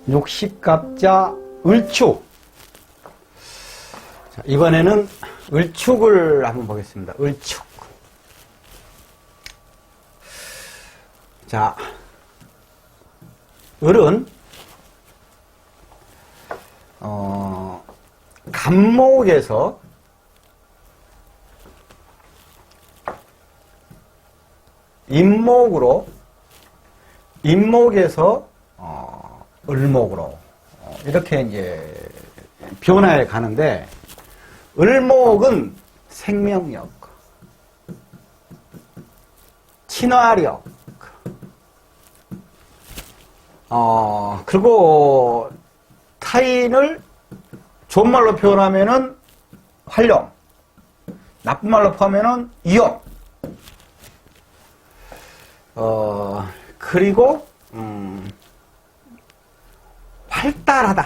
육십갑자 을축. 자, 이번에는 을축을 한번 보겠습니다. 을축. 자, 을은 간목에서 임목에서 을목으로 이렇게 이제 변화해 가는데, 을목은 생명력, 친화력, 그리고 타인을 좋은 말로 표현하면은 활용, 나쁜 말로 표현하면은 이용, 그리고 활달하다,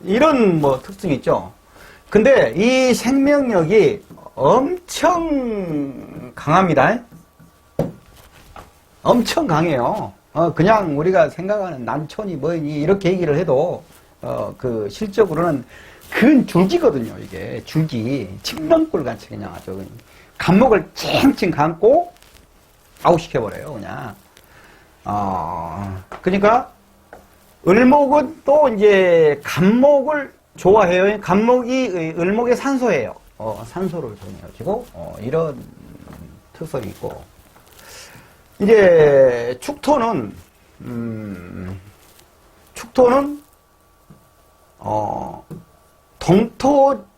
이런 뭐 특징이 있죠. 근데 이 생명력이 엄청 강합니다. 엄청 강해요. 그냥 우리가 생각하는 난촌이 뭐니 이렇게 얘기를 해도 그 실적으로는 큰 줄기거든요. 이게 줄기, 침렁굴 같이 그냥 아주 간목을 쨍쨍 감고 아웃시켜버려요. 그냥. 그러니까 을목은 또 이제 간목을 좋아해요. 간목이 을목의 산소예요. 산소를 정해가지고 이런 특성이 있고, 이제 축토는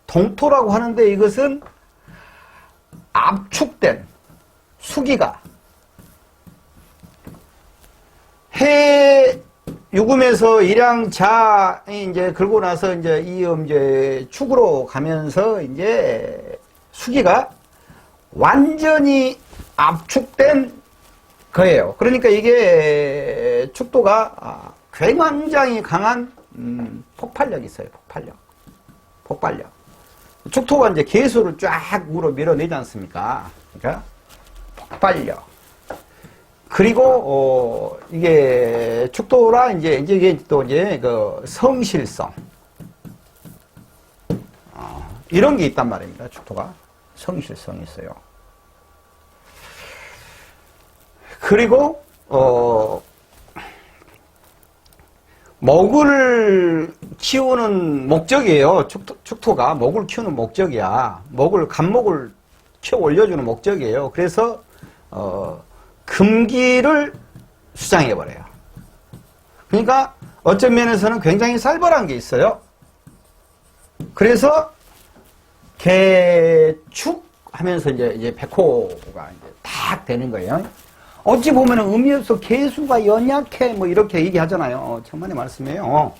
동토라고 하는데, 이것은 압축된 수기가 해 유금에서 일양자 이제 긁고 나서 이제 이제 축으로 가면서 이제 수기가 완전히 압축된 거예요. 그러니까 이게 축토가 굉장히 강한 폭발력이 있어요. 폭발력. 축토가 이제 개수를 쫙 우로 밀어내지 않습니까? 그러니까 폭발력. 그리고 이게 축토라 이제 이게 또 이제 그 성실성, 이런 게 있단 말입니다. 축토가 성실성이 있어요. 그리고 목을 키우는 목적이에요. 축토가 목을 키우는 목적이야. 간목을 키워 올려주는 목적이에요. 그래서 금기를 수장해버려요. 그러니까 어떤 면에서는 굉장히 살벌한 게 있어요. 그래서 개축 하면서 이제 백호가 이제 딱 되는 거예요. 어찌 보면 의미 없어 개수가 연약해 뭐 이렇게 얘기하잖아요. 천만의 말씀이에요.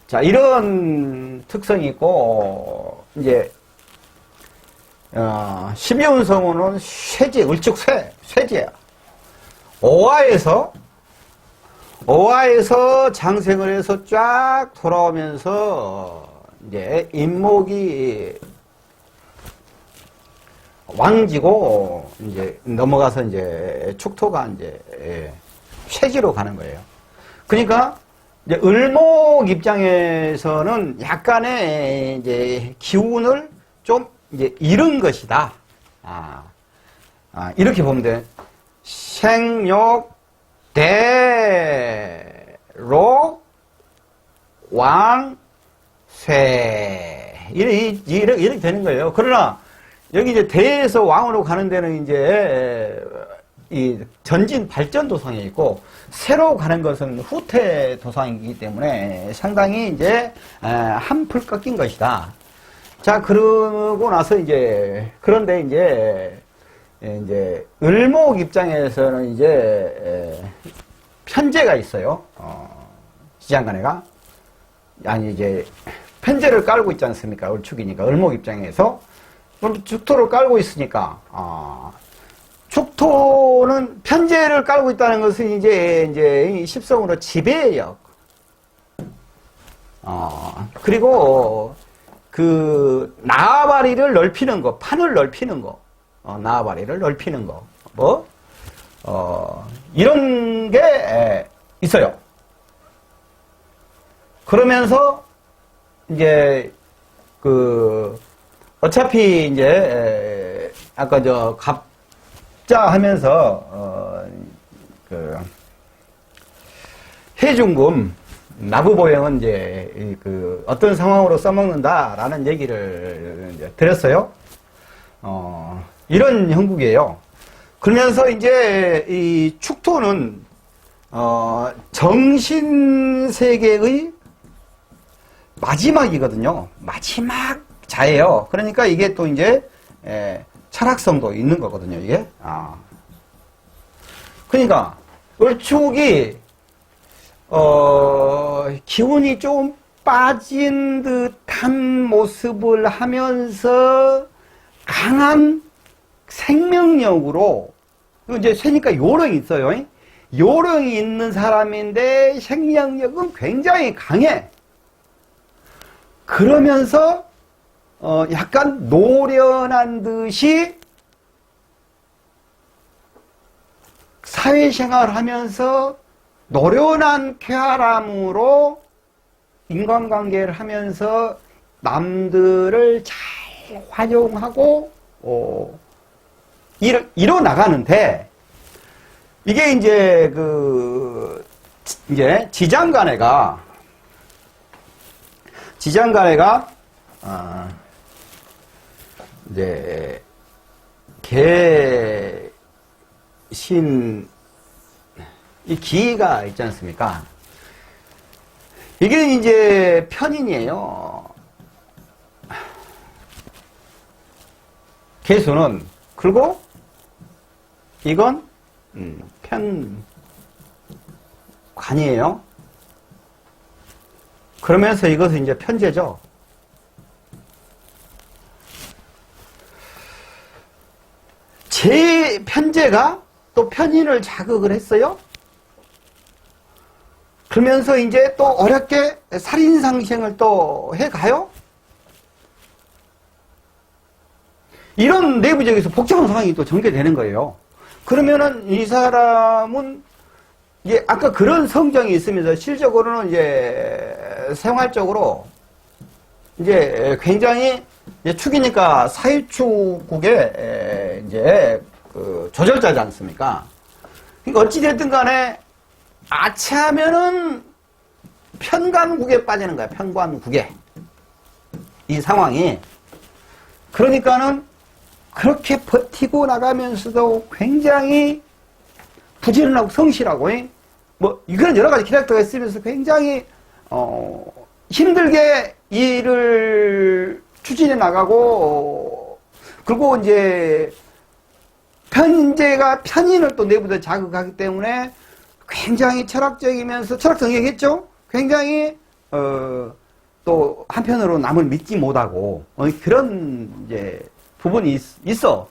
자, 이런 특성이 있고, 이제 12운성우는 쇠지, 을축 쇠지야. 오화에서 장생을 해서 쫙 돌아오면서 이제 임목이 왕지고 이제 넘어가서 이제 축토가 이제 쇠지로 가는 거예요. 그러니까 이제 을목 입장에서는 약간의 이제 기운을 좀 이제 잃은 것이다. 이렇게 보면 돼. 생욕 대로 왕 쇠 이렇게 되는 거예요. 그러나 여기 이제 대에서 왕으로 가는 데는 이제 이 전진 발전 도상에 있고, 새로 가는 것은 후퇴 도상이기 때문에 상당히 이제 한풀 꺾인 것이다. 자, 그러고 나서 그런데 이제 을목 입장에서는 이제 편제가 있어요. 지장간에가 이제 편제를 깔고 있지 않습니까? 을축이니까 을목 입장에서. 그럼 축토를 깔고 있으니까, 축토는 편제를 깔고 있다는 것은 이제 십성으로 지배력. 그리고 그 나아바리를 넓히는 거, 판을 넓히는 거, 나아바리를 넓히는 거, 뭐 이런 게 있어요. 그러면서 이제 어차피 이제 아까 갑자 하면서 해중금 나부보행은 이제 어떤 상황으로 써먹는다라는 얘기를 이제 드렸어요. 이런 형국이에요. 그러면서 이제 이 축토는 정신세계의 마지막이거든요. 마지막 자예요. 그러니까 이게 또 이제 철학성도 있는 거거든요. 이게. 그러니까 을축이 기운이 좀 빠진 듯한 모습을 하면서 강한 생명력으로, 이제 쇠니까 요령이 있어요. 요령이 있는 사람인데 생명력은 굉장히 강해. 그러면서 약간 노련한 듯이 사회생활을 하면서 노련한 쾌활함으로 인간관계를 하면서 남들을 잘 활용하고 이뤄나가는데, 이게 이제 이제 지장간에가 이제 개신 이 기가 있지 않습니까? 이게 이제 편인이에요. 개수는. 그리고 이건 편관이에요. 그러면서 이것은 이제 편제죠. 제 편제가 또 편인을 자극을 했어요. 그러면서 이제 또 어렵게 살인상생을 또 해가요. 이런 내부적에서 복잡한 상황이 또 전개되는 거예요. 그러면은 이 사람은 이제 아까 그런 성정이 있으면서 실적으로는 이제 생활적으로 이제 굉장히 이제 축이니까 사유축국의 이제 조절자지 않습니까? 그러니까 어찌됐든 간에 아차하면은 편관국에 빠지는 거야. 편관국에. 이 상황이. 그러니까는 그렇게 버티고 나가면서도 굉장히 부지런하고 성실하고, 뭐, 이런 여러 가지 캐릭터가 있으면서 굉장히, 힘들게 일을 추진해 나가고, 그리고 이제, 편제가 편인을 또 내부에 자극하기 때문에 굉장히 철학적이면서, 철학성이겠죠? 굉장히, 또 한편으로 남을 믿지 못하고, 그런 이제 부분이 있어.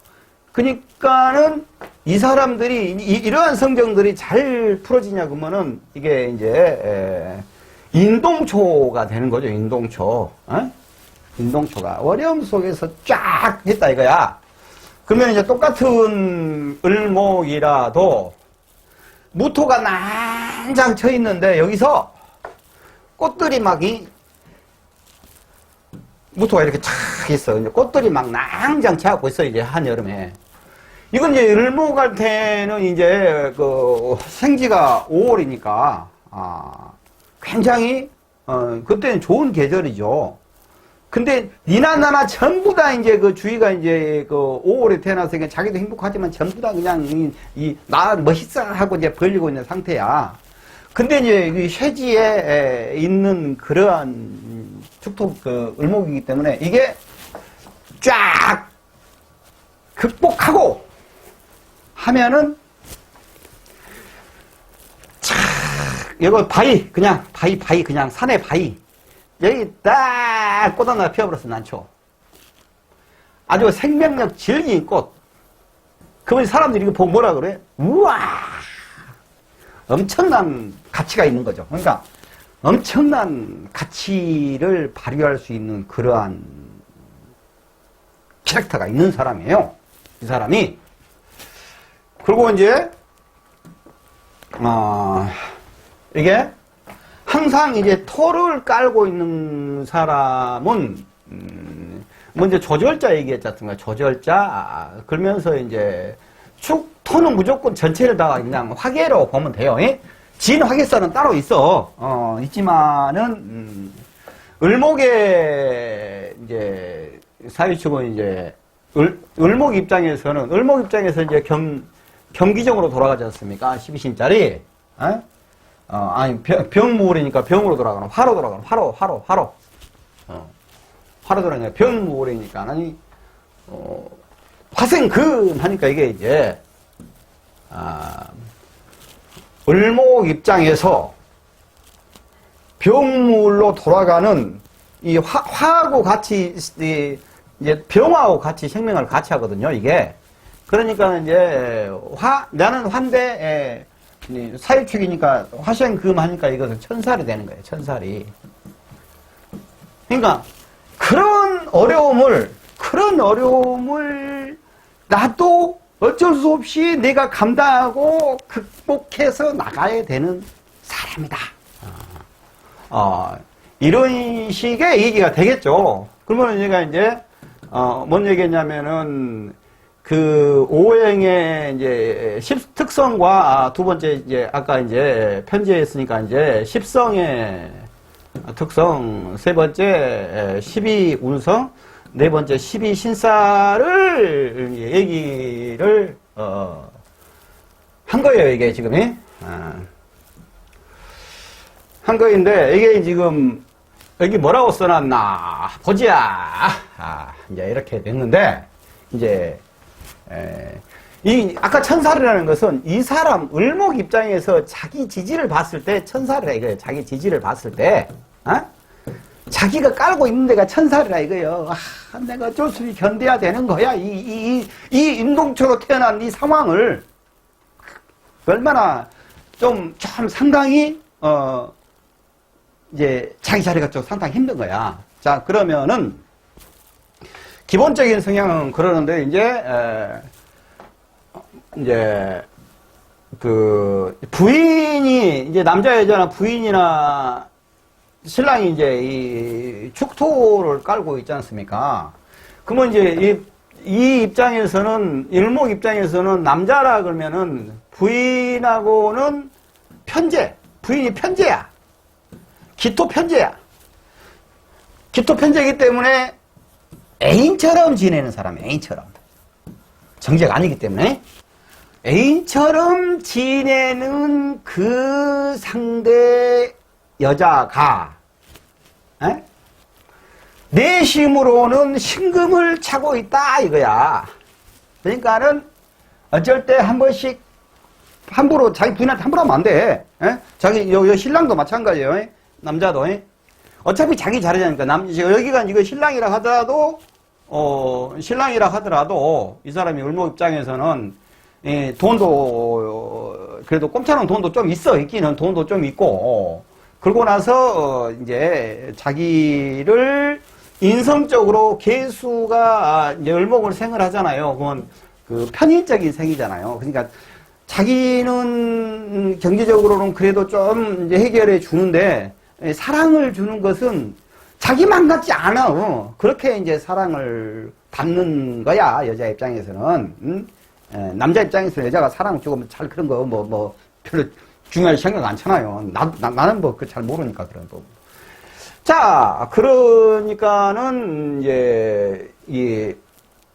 그러니까는 이 사람들이 이러한 성정들이 잘 풀어지냐 그러면은 이게 이제 인동초가 되는 거죠. 인동초. 인동초가 어려움 속에서 쫙 했다 이거야. 그러면 이제 똑같은 을목이라도 무토가 난장 쳐 있는데 여기서 꽃들이 무토가 이렇게 착 있어. 이제 꽃들이 막 낭장 채갖고 있어, 이제 한여름에. 이건 이제 을목할 때는 이제 생지가 5월이니까, 굉장히, 그때는 좋은 계절이죠. 근데 니나 나나 전부 다 이제 주위가 이제 5월에 태어나서 그냥 자기도 행복하지만 전부 다 그냥 나 멋있어 하고 이제 벌리고 있는 상태야. 근데 이제 이 쇠지에 있는 그러한 축토 을목이기 때문에 이게 쫙 극복하고 하면은 촥 이거 그냥 바위 그냥 산의 바위 여기 딱 꽃 하나 피워버렸어. 난초 아주 생명력 질긴 꽃. 그러면 사람들이 이거 보고 뭐라 그래? 우와, 엄청난 가치가 있는 거죠. 그러니까 엄청난 가치를 발휘할 수 있는 그러한 캐릭터가 있는 사람이에요. 이 사람이. 그리고 이제 이게 항상 이제 토를 깔고 있는 사람은 먼저 조절자 얘기했지 않습니까? 조절자. 그러면서 이제 토는 무조건 전체를 다 그냥 화계로 보면 돼요. 진 화계선은 따로 있어. 있지만은 을목의 이제 사유축은 이제 을목 입장에서 이제 경기적으로 돌아가지 않습니까? 12신짜리. 아니 병무월이니까 병으로 돌아가는 화로 돌아가는 화로 돌아가는 병무월이니까 아니 화생금 하니까 이게 이제 을목 입장에서 병물로 돌아가는 이 화하고 같이 이제 병하고 같이 생명을 같이 하거든요. 이게 그러니까 이제 나는 화인데 사유축이니까 화생금 하니까 이것은 천살이 되는 거예요. 천살이. 그러니까 그런 어려움을 나도 어쩔 수 없이 내가 감당하고 극복해서 나가야 되는 사람이다. 이런 식의 얘기가 되겠죠. 그러면 얘가 이제 뭔 얘기냐면은 그 오행의 이제 특성과 두 번째 이제 아까 이제 편지에 했으니까 이제 십성의 특성, 세 번째 12운성, 네 번째 12신사를 얘기를 한 거예요. 이게 지금 한 거인데 이게 지금 여기 뭐라고 써놨나 보자. 이제 이렇게 됐는데 이제 아까 천살이라는 것은 이 사람 을목 입장에서 자기 지지를 봤을 때 천살이라 이거예요. 자기 지지를 봤을 때 자기가 깔고 있는 데가 천살이라 이거예요. 내가 어쩔 수 없이 견뎌야 되는 거야. 이 인동초로 태어난 이 상황을 얼마나 좀 상당히 이제 자기 자리가 좀 상당히 힘든 거야. 자, 그러면은 기본적인 성향은 그러는데 이제 그 부인이 이제 남자 여자나 부인이나 신랑이 이제 이 축토를 깔고 있지 않습니까? 그러면 이제 이 입장에서는 일목 입장에서는 남자라 그러면은 부인하고는 부인이 편제야. 기토 편제야. 기토 편제이기 때문에 애인처럼 지내는 사람, 애인처럼. 정제가 아니기 때문에 애인처럼 지내는 그 상대 여자가 내심으로는 신금을 차고 있다 이거야. 그러니까는 어쩔 때 한 번씩 함부로 자기 부인한테 함부로 하면 안 돼. 자기 요 신랑도 마찬가지예요. 남자도 어차피 자기 자리자니까 여기가 이거 신랑이라 하더라도 이 사람이 을목 입장에서는 돈도 그래도 꼼짝없는 돈도 좀 있기는 돈도 좀 있고 그러고 나서 이제 자기를 인성적으로 개수가 이제 을목을 생을 하잖아요. 그건 그 편인적인 생이잖아요. 그러니까 자기는 경제적으로는 그래도 좀 이제 해결해 주는데 사랑을 주는 것은 자기만 같지 않아. 그렇게 이제 사랑을 받는 거야, 여자 입장에서는. 남자 입장에서 여자가 사랑을 주고 잘 그런 거 별로 중요하게 생각 않잖아요. 나는 잘 모르니까 그런 거. 자, 그러니까는 이제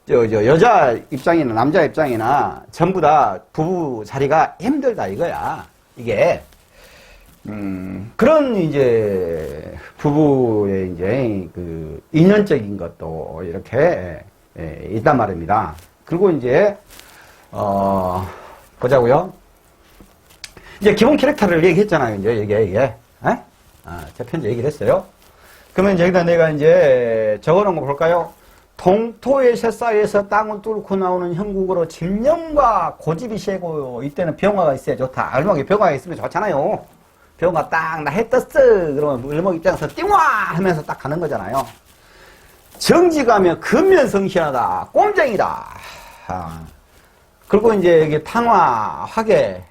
여자 입장이나 남자 입장이나 전부 다 부부 자리가 힘들다 이거야. 이게 그런 이제 부부의 이제 그 인연적인 것도 이렇게 있단 말입니다. 그리고 이제 보자고요. 이제 기본 캐릭터를 얘기했잖아요. 이제 이게 제 편지 얘기를 했어요. 그러면 여기다 내가 이제 적어놓은 거 볼까요? 동토의 새싹에서 땅을 뚫고 나오는 형국으로 질념과 고집이 세고 이때는 병화가 있어야 좋다. 을목에 병화가 있으면 좋잖아요. 병화 딱 나 해 떴어. 그러면 을목 입장에서 띵와 하면서 딱 가는 거잖아요. 정지가면 근면성실하다. 꼼쟁이다. 그리고 이제 여기 탕화, 화계,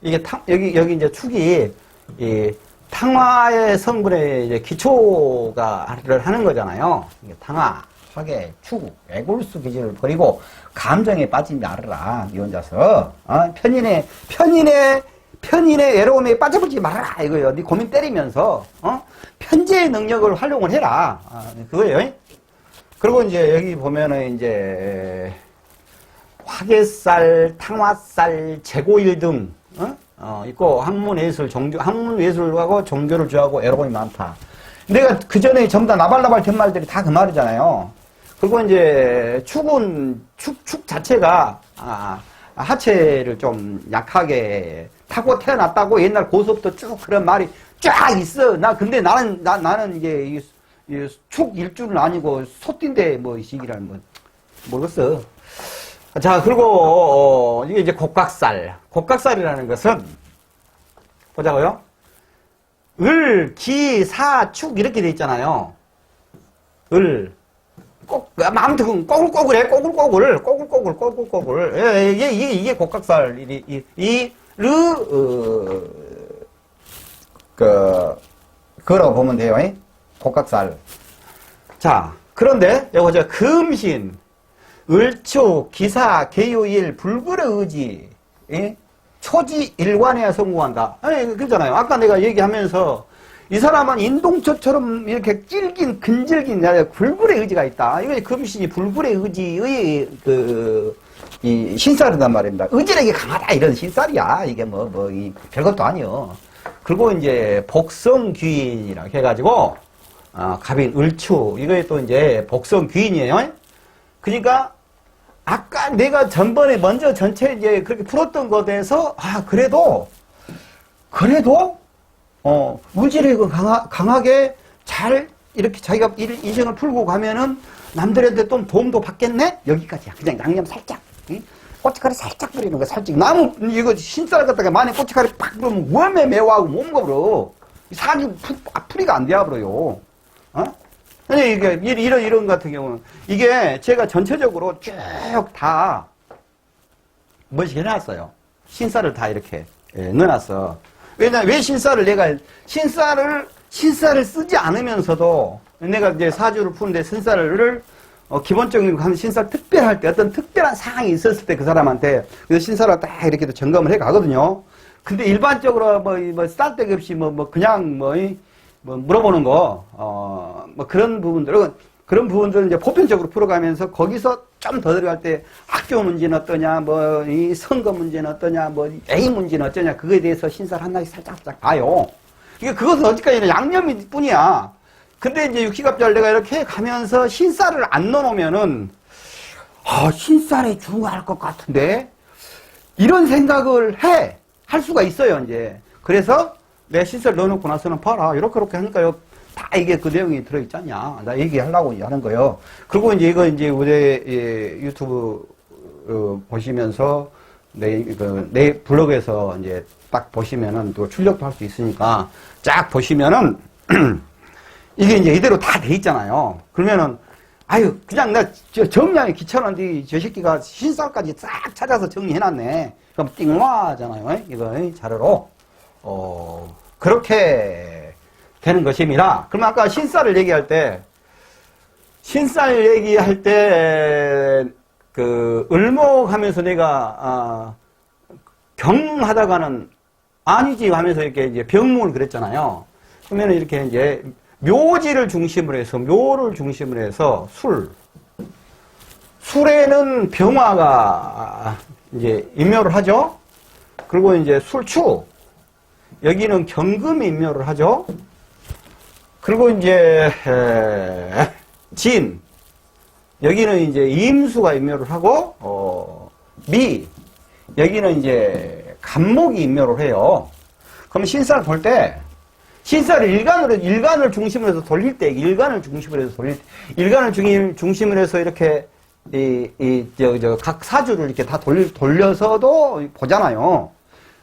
이게 여기 이제 축이, 이 탕화의 성분의 이제 기초가를 하는 거잖아요. 이게 탕화, 화계, 축, 애골수 기질을 버리고 감정에 빠지지 말아라. 니 혼자서. 편인의 외로움에 빠져보지 말아라. 이거요. 니 고민 때리면서, 편재의 능력을 활용을 해라. 그거예요. 그리고 이제 여기 보면은 이제, 화계살, 탕화살, 재고일 등, 있고, 학문예술하고 종교를 좋아하고 애로움이 많다. 내가 그 전에 전부 다 나발나발 된 말들이 다 그 말이잖아요. 그리고 이제, 축 자체가, 하체를 좀 약하게 타고 태어났다고 옛날 고수부터 쭉 그런 말이 쫙 있어. 근데 나는 이게, 축 일주는 아니고, 소띠인데, 뭐, 이 시기라는 모르겠어. 자, 그리고, 이게 이제 곡각살. 곡각살이라는 것은, 보자고요. 을, 기, 사, 축, 이렇게 돼 있잖아요. 을, 아무튼, 꼬글꼬글해, 꼬글꼬글. 이게 곡각살. 그거라고 보면 돼요. 곡각살. 자, 그런데, 여기 보자. 금신. 을축, 기사, 개요일, 불굴의 의지, 초지 일관해야 성공한다. 그러잖아요. 아까 내가 얘기하면서 이 사람은 인동초처럼 이렇게 근질긴 불굴의 의지가 있다. 이거 금신이 불굴의 의지의 이 신살이란 말입니다. 의지력이 강하다 이런 신살이야. 이게 별것도 아니요. 그리고 이제 복성귀인이라고 해가지고 갑인 을축 이거에 또 이제 복성귀인이에요. 그러니까 아까 내가 전번에 먼저 전체 이제 그렇게 풀었던 것에 대해서 그래도 의지력을 강하게 잘 이렇게 자기가 인생을 풀고 가면은 남들한테 좀 도움도 받겠네? 여기까지야. 그냥 양념 살짝. 고춧가루 살짝 뿌리는 거 살짝. 나무 이거 신쌀 갖다가 만약 고춧가루 팍 뿌리면 웜에 매워하고 몸가 버려. 사주 풀이가 안 돼버려요. 아니, 이게, 이런 같은 경우는, 이게 제가 전체적으로 쭉 다, 뭐씩 해놨어요. 신쌀을 다 이렇게, 넣어놨어. 왜 신쌀을 쓰지 않으면서도, 내가 이제 사주를 푸는데 신쌀을, 기본적인 한 신쌀 특별할 때, 어떤 특별한 상황이 있었을 때 그 사람한테, 그래서 신쌀을 딱 이렇게 점검을 해 가거든요. 근데 일반적으로 쌀데기 없이 그냥 물어보는 거, 그런 부분들은 이제 보편적으로 풀어가면서 거기서 좀 더 들어갈 때 학교 문제는 어떠냐, 이 선거 문제는 어떠냐, A 문제는 어떠냐, 그거에 대해서 신설 하나씩 살짝 봐요. 그것은 어디까지나 양념일 뿐이야. 근데 이제 육시갑절 내가 이렇게 가면서 신쌀을 안 넣어놓으면은, 신쌀이 중요할 것 같은데? 이런 생각을 할 수가 있어요, 이제. 그래서, 내 신설 넣어놓고 나서는 봐라. 이렇게 하니까요. 다 이게 그 내용이 들어있잖냐. 나 얘기하려고 하는 거예요. 그리고 이제 이거 이제 우리 유튜브 보시면서 내 블로그에서 이제 딱 보시면은 또 출력도 할 수 있으니까 쫙 보시면은 이게 이제 이대로 다 돼 있잖아요. 그러면은 그냥 나 정리하기 귀찮은데 저 새끼가 신설까지 싹 찾아서 정리해놨네. 그럼 띵와잖아요. 이거 자료로. 그렇게 되는 것입니다. 그러면 아까 신쌀을 얘기할 때, 을목하면서 내가, 경하다가는 아니지 하면서 이렇게 이제 병목을 그랬잖아요. 그러면 이렇게 이제 묘지를 중심으로 해서 술에는 병화가 이제 임묘를 하죠. 그리고 이제 술축, 여기는 경금이 임묘를 하죠. 그리고 이제 진, 여기는 이제 임수가 임묘를 하고 미, 여기는 이제 간목이 임묘를 해요. 그럼 신쌀 볼 때 신쌀을 일간을 중심으로 해서 돌릴 때 일간을 중심으로 해서 이렇게 각 사주를 이렇게 다 돌려서도 보잖아요.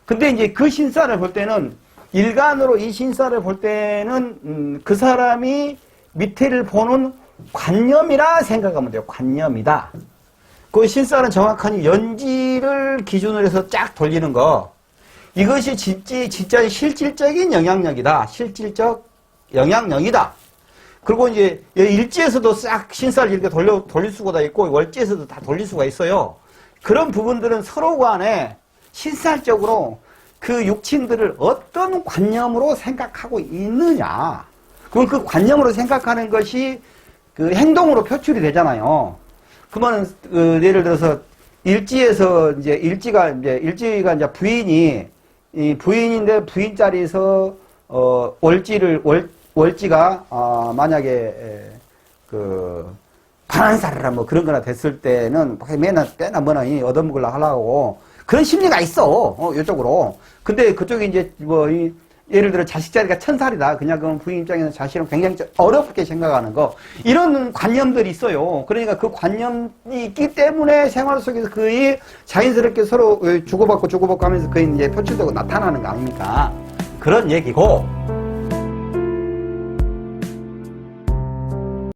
근데 이제 그 신쌀을 볼 때는 일간으로 이 신쌀을 볼 때는 그 사람이 밑에를 보는 관념이라 생각하면 돼요. 관념이다. 그 신살은 정확한 연지를 기준으로 해서 쫙 돌리는 거. 이것이 진짜 실질적인 영향력이다. 실질적 영향력이다. 그리고 이제 일지에서도 싹 신살 이렇게 돌릴 수가 다 있고 월지에서도 다 돌릴 수가 있어요. 그런 부분들은 서로 간에 신살적으로 그 육친들을 어떤 관념으로 생각하고 있느냐. 그럼 그 관념으로 생각하는 것이 그 행동으로 표출이 되잖아요. 그러면 예를 들어서 일지에서 이제 일지가 이제 부인인데 부인 자리에서 월지가 만약에 그 반환사라 뭐 그런 거나 됐을 때는 맨날 때나 뭐나 얻어먹으려고 하려고 그런 심리가 있어. 이쪽으로. 근데 그쪽에 이제 예를 들어 자식 자리가 천살이다. 그냥 그건 부인 입장에서 자식은 굉장히 어렵게 생각하는 거. 이런 관념들이 있어요. 그러니까 그 관념이 있기 때문에 생활 속에서 거의 자연스럽게 서로 주고받고 하면서 거의 이제 표출되고 나타나는 거 아닙니까? 그런 얘기고.